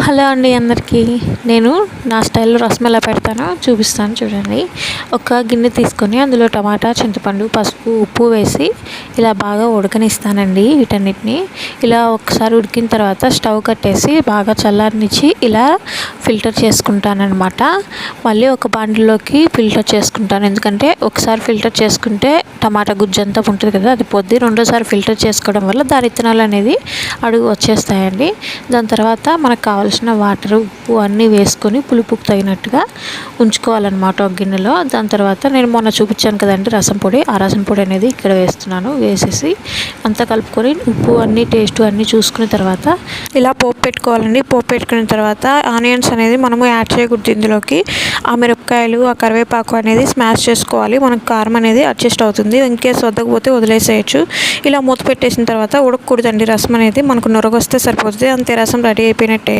Hello అండి అందరికీ. నేను నా స్టైల్లో రసం ఎలా పెడతానో చూపిస్తాను చూడండి. ఒక గిన్నె తీసుకొని అందులో టమాటా, చింతపండు, పసుపు, ఉప్పు వేసి ఇలా బాగా ఉడకనిస్తానండి. వీటన్నిటిని ఇలా ఒకసారి ఉడికిన తర్వాత స్టవ్ కట్టేసి బాగా చల్లారనిచ్చి ఇలా ఫిల్టర్ చేసుకుంటానన్నమాట. మళ్ళీ ఒక బాండిలోకి ఫిల్టర్ చేసుకుంటాను, ఎందుకంటే ఒకసారి ఫిల్టర్ చేసుకుంటే టమాటా గుజ్జు అంతా ఉంటుంది కదా, అది పొద్దు. రెండోసారి ఫిల్టర్ చేసుకోవడం వల్ల దాని విత్తనాలు అనేది అడుగు వచ్చేస్తాయండి. దాని తర్వాత మనకు కావాల్సిన వాటర్, ఉప్పు అన్నీ వేసుకొని పులుపుకు తగినట్టుగా ఉంచుకోవాలన్నమాట ఒక గిన్నెలో. దాని తర్వాత నేను మొన్న చూపించాను కదండి రసం పొడి, ఆ రసం పొడి అనేది ఇక్కడ వేస్తున్నాను. వేసేసి అంతా కలుపుకొని ఉప్పు అన్నీ టేస్ట్ అన్నీ చూసుకున్న తర్వాత ఇలా పోపు పెట్టుకోవాలండి. పోపు పెట్టుకున్న తర్వాత ఆనియన్స్ అనేది మనము యాడ్ చేయకూడదు ఇందులోకి. ఆ మిరపకాయలు, ఆ కరివేపాకు అనేది స్మాష్ చేసుకోవాలి. మనకు కారం అనేది అడ్జస్ట్ అవుతుంది. ఇన్కేస్ వద్దకపోతే వదిలేసేయచ్చు. ఇలా మూత పెట్టేసిన తర్వాత ఉడకకూడదండి రసం అనేది, మనకు నొరగొస్తే సరిపోతుంది. అంతే, రసం రెడీ అయిపోయినట్టే.